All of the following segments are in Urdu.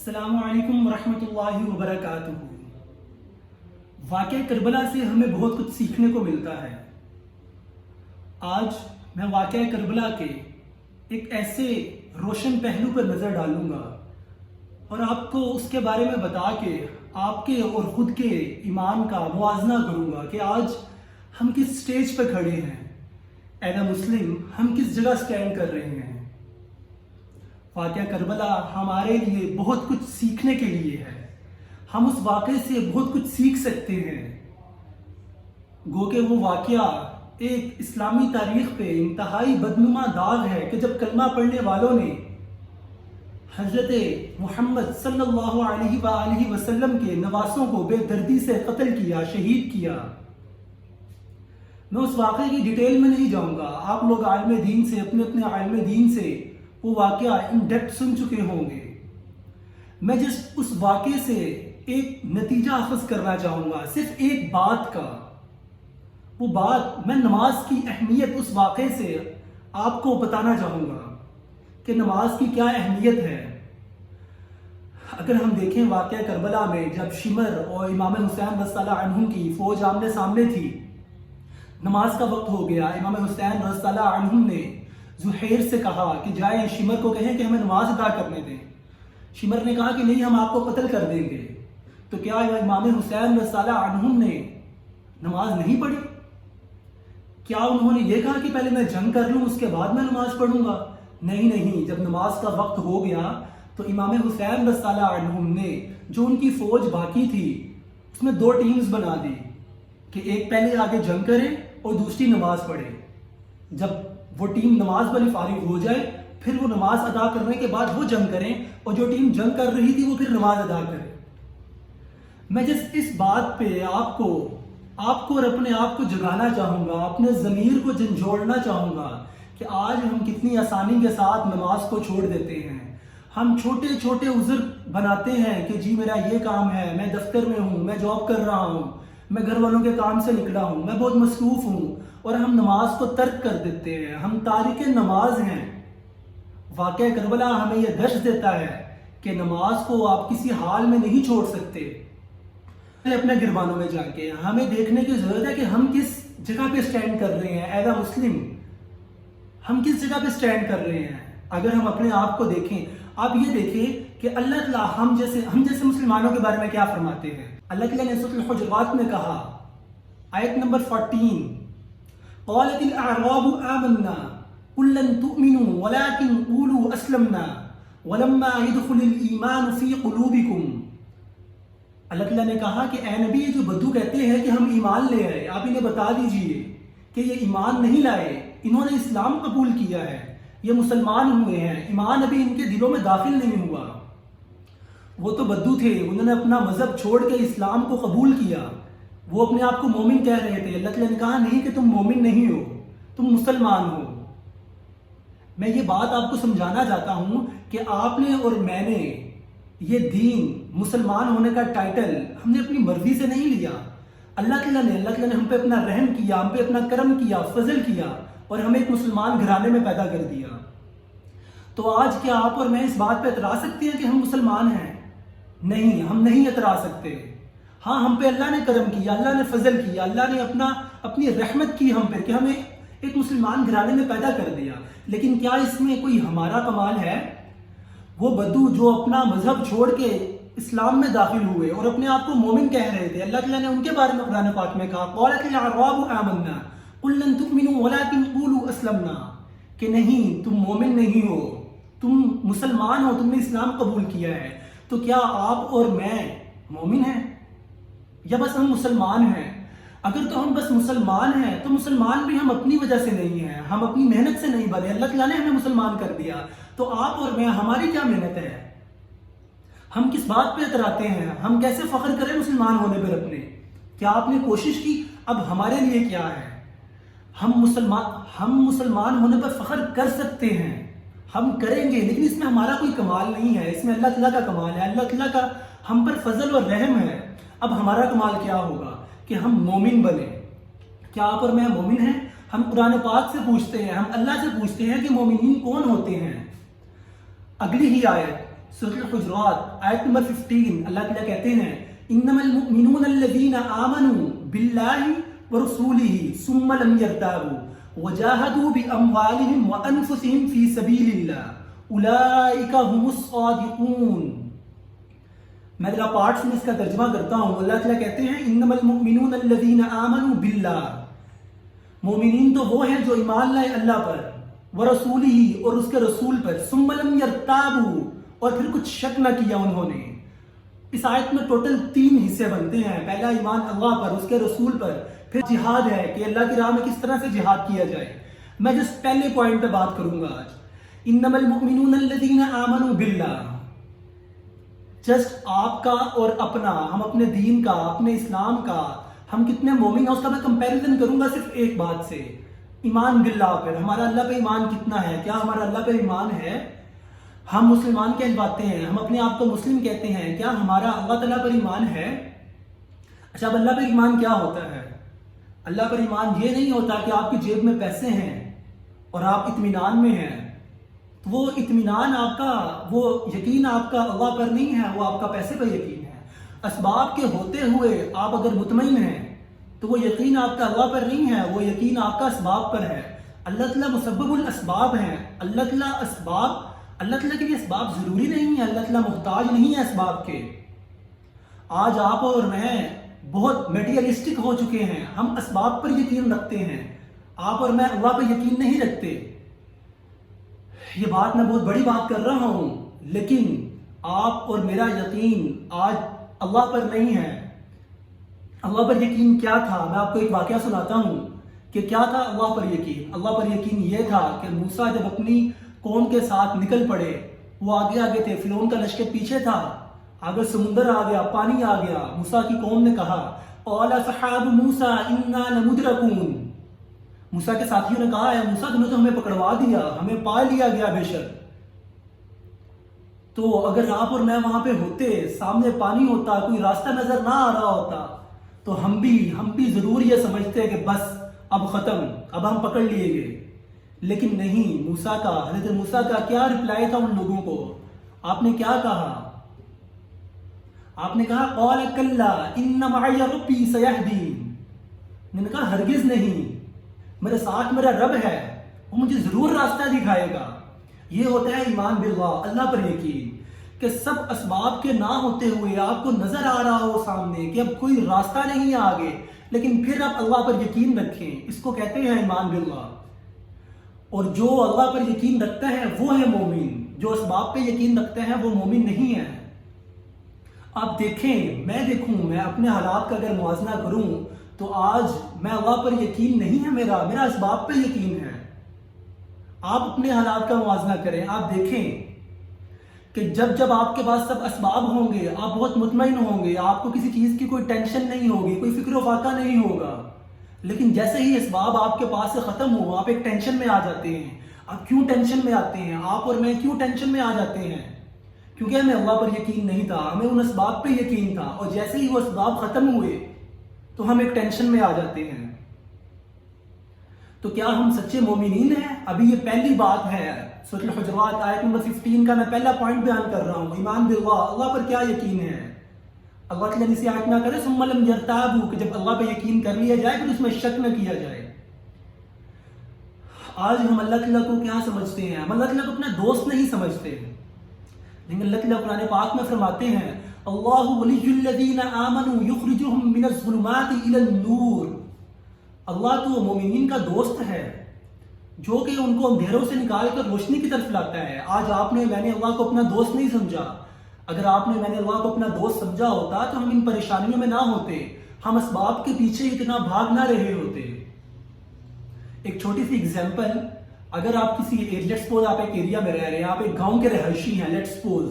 السلام علیکم ورحمۃ اللہ وبرکاتہ۔ واقعہ کربلا سے ہمیں بہت کچھ سیکھنے کو ملتا ہے۔ آج میں واقعہ کربلا کے ایک ایسے روشن پہلو پر نظر ڈالوں گا اور آپ کو اس کے بارے میں بتا کے آپ کے اور خود کے ایمان کا موازنہ کروں گا کہ آج ہم کس سٹیج پہ کھڑے ہیں، ایز اے مسلم ہم کس جگہ سٹینڈ کر رہے ہیں۔ واقعہ کربلا ہمارے لیے بہت کچھ سیکھنے کے لیے ہے، ہم اس واقعے سے بہت کچھ سیکھ سکتے ہیں۔ گو کہ وہ واقعہ ایک اسلامی تاریخ پہ انتہائی بدنما داغ ہے کہ جب کلمہ پڑھنے والوں نے حضرت محمد صلی اللہ علیہ وآلہ وسلم کے نواسوں کو بے دردی سے قتل کیا، شہید کیا۔ میں اس واقعے کی ڈیٹیل میں نہیں جاؤں گا، آپ لوگ عالم دین سے اپنے عالم دین سے وہ واقعہ ان ڈیپتھ سن چکے ہوں گے۔ میں جسٹ اس واقعے سے ایک نتیجہ اخذ کرنا چاہوں گا، صرف ایک بات کا۔ وہ بات میں نماز کی اہمیت اس واقعے سے آپ کو بتانا چاہوں گا کہ نماز کی کیا اہمیت ہے۔ اگر ہم دیکھیں واقعہ کربلا میں جب شمر اور امام حسین رضی اللہ عنہ کی فوج آمنے سامنے تھی، نماز کا وقت ہو گیا، امام حسین رضی اللہ عنہ نے زہیر سے کہا کہ جائیں شمر کو کہیں کہ ہمیں نماز ادا کرنے دیں۔ شمر نے کہا کہ نہیں، ہم آپ کو قتل کر دیں گے۔ تو کیا امام حسین رضی اللہ عنہ نے نماز نہیں پڑھی؟ کیا انہوں نے یہ کہا کہ پہلے میں جنگ کر لوں اس کے بعد میں نماز پڑھوں گا؟ نہیں، جب نماز کا وقت ہو گیا تو امام حسین رضی اللہ عنہ نے جو ان کی فوج باقی تھی اس میں دو ٹیمز بنا دی کہ ایک پہلے آگے جنگ کرے اور دوسری نماز پڑھے۔ جب وہ ٹیم نماز والی فارغ ہو جائے پھر وہ نماز ادا کرنے کے بعد وہ جنگ کریں، اور جو ٹیم جنگ کر رہی تھی وہ پھر نماز ادا کرے۔ میں جس اس بات پہ آپ کو اور اپنے آپ کو جگانا چاہوں گا، اپنے ضمیر کو جھنجھوڑنا چاہوں گا کہ آج ہم کتنی آسانی کے ساتھ نماز کو چھوڑ دیتے ہیں۔ ہم چھوٹے چھوٹے عذر بناتے ہیں کہ جی میرا یہ کام ہے، میں دفتر میں ہوں، میں جاب کر رہا ہوں، میں گھر والوں کے کام سے نکلا ہوں، میں بہت مصروف ہوں، اور ہم نماز کو ترک کر دیتے ہیں، ہم تارک نماز ہیں۔ واقعہ کربلا ہمیں یہ درس دیتا ہے کہ نماز کو آپ کسی حال میں نہیں چھوڑ سکتے۔ اپنے گھروانوں میں جا کے ہمیں دیکھنے کی ضرورت ہے کہ ہم کس جگہ پہ سٹینڈ کر رہے ہیں، ایز اے مسلم ہم کس جگہ پہ سٹینڈ کر رہے ہیں۔ اگر ہم اپنے آپ کو دیکھیں، آپ یہ دیکھیں کہ اللہ تعالیٰ ہم جیسے مسلمانوں کے بارے میں کیا فرماتے ہیں۔ اللہ تعالیٰ نے سورۃ الحجرات میں کہا، آیت نمبر 14، قالت الاعراب آمنا قل لن تؤمنوا ولكن قولوا اسلمنا ولما يدخل الايمان في قلوبكم۔ اللہ تعالیٰ نے کہا کہ اے نبی، جو بدو کہتے ہیں کہ ہم ایمان لے آئے، آپ انہیں بتا دیجئے کہ یہ ایمان نہیں لائے، انہوں نے اسلام قبول کیا ہے، یہ مسلمان ہوئے ہیں، ایمان ابھی ان کے دلوں میں داخل نہیں ہوا۔ وہ تو بدو تھے، انہوں نے اپنا مذہب چھوڑ کے اسلام کو قبول کیا، وہ اپنے آپ کو مومن کہہ رہے تھے۔ اللہ تعالیٰ نے کہا نہیں کہ تم مومن نہیں ہو، تم مسلمان ہو۔ میں یہ بات آپ کو سمجھانا چاہتا ہوں کہ آپ نے اور میں نے یہ دین مسلمان ہونے کا ٹائٹل ہم نے اپنی مرضی سے نہیں لیا۔ اللہ تعالیٰ نے ہم پہ اپنا رحم کیا، ہم پہ اپنا کرم کیا، فضل کیا، اور ہمیں ایک مسلمان گھرانے میں پیدا کر دیا۔ تو آج کیا آپ اور میں اس بات پہ اترا سکتے ہیں کہ ہم مسلمان ہیں؟ نہیں، ہم نہیں اترا سکتے۔ ہاں، ہم پہ اللہ نے کرم کیا، اللہ نے فضل کیا، اللہ نے اپنی رحمت کی ہم پہ کہ ہمیں ایک مسلمان گھرانے میں پیدا کر دیا، لیکن کیا اس میں کوئی ہمارا کمال ہے؟ وہ بدو جو اپنا مذہب چھوڑ کے اسلام میں داخل ہوئے اور اپنے آپ کو مومن کہہ رہے تھے، اللہ تعالیٰ نے ان کے بارے میں قرآن پاک میں کہا، قالت الاعراب آمنا قل لن تؤمنوا ولكن قولوا اسلمنا، کہ نہیں، تم مومن نہیں ہو، تم مسلمان ہو، تم نے اسلام قبول کیا ہے۔ تو کیا آپ اور میں مومن ہیں یا بس ہم مسلمان ہیں؟ اگر تو ہم بس مسلمان ہیں تو مسلمان بھی ہم اپنی وجہ سے نہیں ہیں، ہم اپنی محنت سے نہیں بنے، اللہ تعالیٰ نے ہمیں مسلمان کر دیا۔ تو آپ اور میں، ہماری کیا محنت ہے؟ ہم کس بات پہ اتراتے ہیں؟ ہم کیسے فخر کریں مسلمان ہونے پر اپنے؟ کیا آپ نے کوشش کی؟ اب ہمارے لیے کیا ہے؟ ہم مسلمان ہونے پر فخر کر سکتے ہیں، ہم کریں گے، لیکن اس میں ہمارا کوئی کمال نہیں ہے، اس میں اللہ تعالیٰ کا کمال ہے، اللہ تعالیٰ کا ہم پر فضل اور رحم ہے۔ اب ہمارا کمال کیا ہوگا کہ ہم مومن بنے۔ کیا آپ اور میں مومن ہیں؟ ہم قرآن پاک سے پوچھتے ہیں، ہم اللہ سے پوچھتے ہیں کہ مومنین کون ہوتے ہیں۔ اگلی ہی آیت سورۃ الحجرات آیت نمبر 15 اللہ تعالیٰ کہتے ہیں انما المؤمنون الذین آمنوا باللہ ورسولہ ثم لم يرتابوا وجاہدوا باموالہم وانفسہم فی سبیل اللہ اولئک هم الصادقون. میں ذرا پارٹس میں اس کا ترجمہ کرتا ہوں. اللہ تعالیٰ کہتے ہیں انما المؤمنون الذین آمنوا باللہ، مومنین تو وہ ہیں جو ایمان لائے اللہ پر، ورسولہ اور اس کے رسول پر، ثم لم یرتابوا اور پھر کچھ شک نہ کیا انہوں نے. اس آیت میں ٹوٹل 3 حصے بنتے ہیں. پہلا ایمان اللہ پر، اس کے رسول پر، پھر جہاد ہے کہ اللہ کی راہ میں کس طرح سے جہاد کیا جائے. میں جس پہلے پوائنٹ پہ بات کروں گا آج. انما المؤمنون الذین آمنوا باللہ، جسٹ آپ کا اور اپنا، ہم اپنے دین کا، اپنے اسلام کا، ہم کتنے مومن ہیں اس کا میں کمپیریزن کروں گا صرف ایک بات سے، ایمان باللہ پر. ہمارا اللہ پہ ایمان کتنا ہے؟ کیا ہمارا اللہ پہ ایمان ہے؟ ہم مسلمان کہلاتے ہیں، ہم اپنے آپ کو مسلم کہتے ہیں، کیا ہمارا اللہ تعالیٰ پر ایمان ہے؟ اچھا، اب اللہ پر ایمان کیا ہوتا ہے؟ اللہ پر ایمان یہ نہیں ہوتا کہ آپ کی جیب میں پیسے ہیں اور آپ اطمینان میں ہیں. وہ اطمینان آپ کا، وہ یقین آپ کا اللہ پر نہیں ہے، وہ آپ کا پیسے پر یقین ہے. اسباب کے ہوتے ہوئے آپ اگر مطمئن ہیں تو وہ یقین آپ کا اللہ پر نہیں ہے، وہ یقین آپ کا اسباب پر ہے. اللہ تعالیٰ مسبب الاسباب ہیں. اللہ تعالیٰ کے لیے اسباب ضروری نہیں ہے. اللہ تعالیٰ محتاج نہیں ہے اسباب کے. آج آپ اور میں بہت میٹیریلسٹک ہو چکے ہیں، ہم اسباب پر یقین رکھتے ہیں. آپ اور میں اللہ پر یقین نہیں رکھتے. یہ بات میں بہت بڑی بات کر رہا ہوں، لیکن آپ اور میرا یقین آج اللہ پر نہیں ہے. اللہ پر یقین کیا تھا؟ میں آپ کو ایک واقعہ سناتا ہوں کہ کیا تھا اللہ پر یقین. اللہ پر یقین یہ تھا کہ موسیٰ جب اپنی قوم کے ساتھ نکل پڑے، وہ آگے آگے تھے، فرعون کا لشکر پیچھے تھا، آگے سمندر آ گیا، پانی آ گیا. موسیٰ کی قوم نے کہا قال اصحاب موسیٰ انا لمدرکون، موسیٰ کے ساتھیوں نے کہا ہے موسیٰ تم نے تو ہمیں پکڑوا دیا، ہمیں پا لیا گیا بے شک. تو اگر آپ اور میں وہاں پہ ہوتے، سامنے پانی ہوتا، کوئی راستہ نظر نہ آ رہا ہوتا، تو ہم بھی ضرور یہ سمجھتے کہ بس اب ختم، اب ہم پکڑ لیے گئے. لیکن نہیں. حضرت موسیٰ کا کیا رپلائی تھا ان لوگوں کو؟ آپ نے کیا کہا؟ آپ نے کہا قال کلا ان معی ربی سیہدین. میں نے کہا ہرگز نہیں، میرے ساتھ میرا رب ہے، وہ مجھے ضرور راستہ دکھائے گا. یہ ہوتا ہے ایمان باللہ، اللہ پر یقین، کہ سب اسباب کے نہ ہوتے ہوئے آپ کو نظر آ رہا ہو سامنے کہ اب کوئی راستہ نہیں ہے آگے، لیکن پھر آپ اللہ پر یقین رکھیں. اس کو کہتے ہیں ایمان باللہ. اور جو اللہ پر یقین رکھتا ہے وہ ہے مومن. جو اسباب پہ یقین رکھتا ہے وہ مومن نہیں ہے. آپ دیکھیں، میں اپنے حالات کا اگر موازنہ کروں تو آج میں اللہ پر یقین نہیں ہے، میرا اسباب پہ یقین ہے. آپ اپنے حالات کا موازنہ کریں، آپ دیکھیں کہ جب آپ کے پاس سب اسباب ہوں گے، آپ بہت مطمئن ہوں گے، آپ کو کسی چیز کی کوئی ٹینشن نہیں ہوگی، کوئی فکر و فاقہ نہیں ہوگا. لیکن جیسے ہی اسباب آپ کے پاس سے ختم ہو، آپ ایک ٹینشن میں آ جاتے ہیں. آپ کیوں ٹینشن میں آتے ہیں؟ آپ اور میں کیوں ٹینشن میں آ جاتے ہیں؟ کیونکہ ہمیں اللہ پر یقین نہیں تھا، ہمیں ان اسباب پہ یقین تھا، اور جیسے ہی وہ اسباب ختم ہوئے تو ہم ایک ٹینشن میں آ جاتے ہیں. تو کیا ہم سچے مومنین ہیں؟ ابھی یہ پہلی بات ہے سورۃ الحجرات آیت نمبر 15 کا میں پہلا پوائنٹ بیان کر رہا ہوں. ایمان باللہ، اللہ پر کیا یقین ہے. اللہ تعالیٰ نے اسی آیت نہ کرے ثم لم یرتابوا، کہ جب اللہ پہ یقین کر لیا جائے پھر اس میں شک نہ کیا جائے. آج ہم اللہ تعالیٰ کو کیا سمجھتے ہیں؟ ہم اللہ تعالیٰ کو اپنا دوست نہیں سمجھتے. لیکن اللہ تعالیٰ قرآن پاک میں فرماتے ہیں اللہ ولی الذین آمنوا یخرجهم من الظلمات الی النور. اللہ تو مومنین کا دوست ہے جو کہ ان کو اندھیروں سے نکال کر روشنی کی طرف لاتا ہے. آج میں نے اللہ کو اپنا دوست نہیں سمجھا. اگر میں نے اللہ کو اپنا دوست سمجھا ہوتا تو ہم ان پریشانیوں میں نہ ہوتے، ہم اسباب کے پیچھے اتنا بھاگ نہ رہے ہوتے. ایک چھوٹی سی اگزامپل، اگر آپ لیٹ سپوز آپ ایک ایریا میں رہ رہے ہیں، آپ ایک گاؤں کے رہائشی ہیں، لیٹ سپوز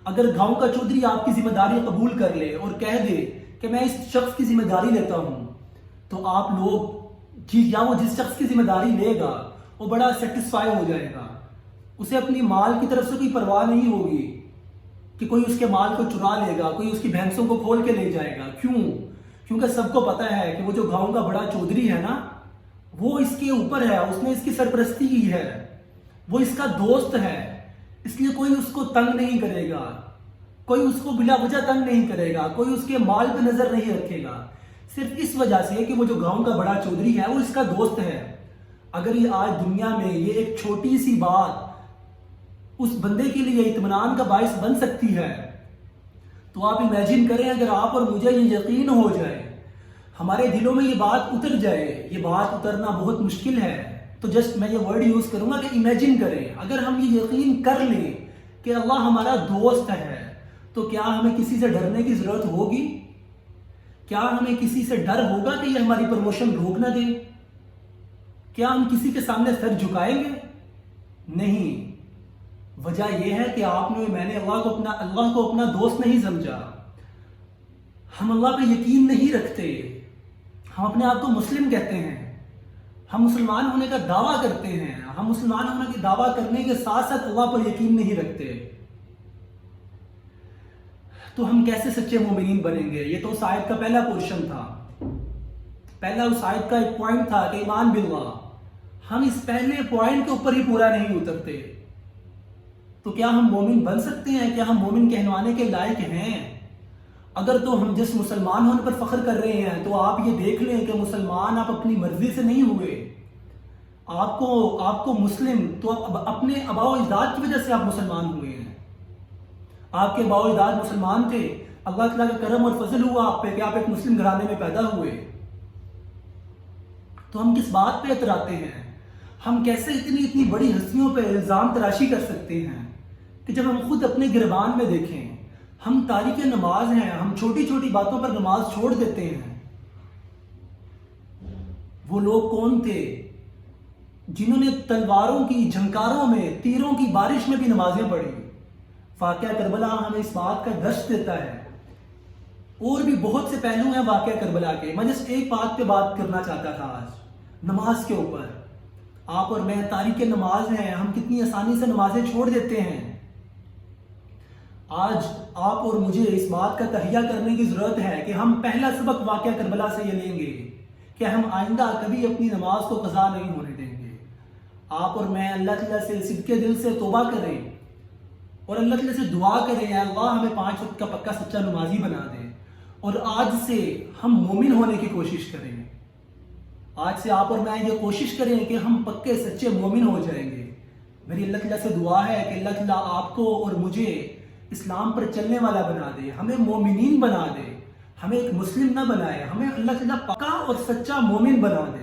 اگر گاؤں کا چودھری آپ کی ذمہ داری قبول کر لے اور کہہ دے کہ میں اس شخص کی ذمہ داری لیتا ہوں، تو آپ لوگ یا وہ جس شخص کی ذمہ داری لے گا وہ بڑا سیٹسفائی ہو جائے گا. اسے اپنی مال کی طرف سے کوئی پرواہ نہیں ہوگی کہ کوئی اس کے مال کو چرا لے گا، کوئی اس کی بھینسوں کو کھول کے لے جائے گا. کیونکہ سب کو پتا ہے کہ وہ جو گاؤں کا بڑا چودھری ہے نا، وہ اس کے اوپر ہے، اس نے اس کی سرپرستی کی ہے، وہ اس کا دوست ہے. اس لیے کوئی اس کو تنگ نہیں کرے گا، کوئی اس کو بلا وجہ تنگ نہیں کرے گا، کوئی اس کے مال پہ نظر نہیں رکھے گا، صرف اس وجہ سے کہ وہ جو گاؤں کا بڑا چودھری ہے وہ اس کا دوست ہے۔ اگر یہ آج دنیا میں یہ ایک چھوٹی سی بات اس بندے کے لیے اطمینان کا باعث بن سکتی ہے، تو آپ امیجن کریں اگر آپ اور مجھے یہ یقین ہو جائے، ہمارے دلوں میں یہ بات اتر جائے۔ یہ بات اترنا بہت مشکل ہے، تو جسٹ میں یہ ورڈ یوز کروں گا کہ امیجن کریں، اگر ہم یہ یقین کر لیں کہ اللہ ہمارا دوست ہے، تو کیا ہمیں کسی سے ڈرنے کی ضرورت ہوگی؟ کیا ہمیں کسی سے ڈر ہوگا کہ یہ ہماری پروموشن روک نہ دے؟ کیا ہم کسی کے سامنے سر جھکائیں گے؟ نہیں۔ وجہ یہ ہے کہ میں نے اللہ کو اپنا دوست نہیں سمجھا، ہم اللہ پہ یقین نہیں رکھتے، ہم اپنے آپ کو مسلم کہتے ہیں، ہم مسلمان ہونے کا دعویٰ کرتے ہیں، ہم مسلمان ہونے کی دعویٰ کرنے کے ساتھ ساتھ اللہ پر یقین نہیں رکھتے، تو ہم کیسے سچے مومنین بنیں گے؟ یہ تو اس آیت کا پہلا پورشن تھا، پہلا اس آیت کا ایک پوائنٹ تھا کہ ایمان باللہ۔ ہم اس پہلے پوائنٹ کے اوپر ہی پورا نہیں اترتے، تو کیا ہم مومن بن سکتے ہیں؟ کیا ہم مومن کہلوانے کے لائق ہیں؟ اگر تو ہم جس مسلمان ہونے پر فخر کر رہے ہیں، تو آپ یہ دیکھ لیں کہ مسلمان آپ اپنی مرضی سے نہیں ہوئے، آپ کو مسلم تو اپنے آباء و اجداد کی وجہ سے آپ مسلمان ہوئے ہیں۔ آپ کے آباء و اجداد مسلمان تھے، اللہ تعالیٰ کا کرم اور فضل ہوا آپ پہ کہ آپ ایک مسلم گھرانے میں پیدا ہوئے، تو ہم کس بات پہ اتراتے ہیں؟ ہم کیسے اتنی بڑی ہستیوں پہ الزام تراشی کر سکتے ہیں کہ جب ہم خود اپنے گریبان میں دیکھیں، ہم تارک نماز ہیں، ہم چھوٹی چھوٹی باتوں پر نماز چھوڑ دیتے ہیں۔ وہ لوگ کون تھے جنہوں نے تلواروں کی جھنکاروں میں، تیروں کی بارش میں بھی نمازیں پڑھی؟ واقعہ کربلا ہمیں اس بات کا درس دیتا ہے۔ اور بھی بہت سے پہلو ہیں واقعہ کربلا کے، میں جس ایک بات پہ بات کرنا چاہتا تھا آج، نماز کے اوپر۔ آپ اور میں تاریک نماز ہیں، ہم کتنی آسانی سے نمازیں چھوڑ دیتے ہیں۔ آج آپ اور مجھے اس بات کا تہیہ کرنے کی ضرورت ہے کہ ہم پہلا سبق واقعہ کربلا سے یہ لیں گے کہ ہم آئندہ کبھی اپنی نماز کو قضا نہیں ہونے دیں گے۔ آپ اور میں اللہ تعالیٰ سے صدقے دل سے توبہ کریں اور اللہ تعالیٰ سے دعا کریں، اللہ ہمیں 5 وقت کا پکا سچا نمازی بنا دے، اور آج سے ہم مومن ہونے کی کوشش کریں۔ آج سے آپ اور میں یہ کوشش کریں کہ ہم پکے سچے مومن ہو جائیں گے۔ میری اللہ تعالیٰ سے دعا ہے کہ اللہ تعالیٰ آپ کو اور مجھے اسلام پر چلنے والا بنا دے، ہمیں مومنین بنا دے، ہمیں ایک مسلم نہ بنائے، ہمیں اللہ تعالیٰ پکا اور سچا مومن بنا دے۔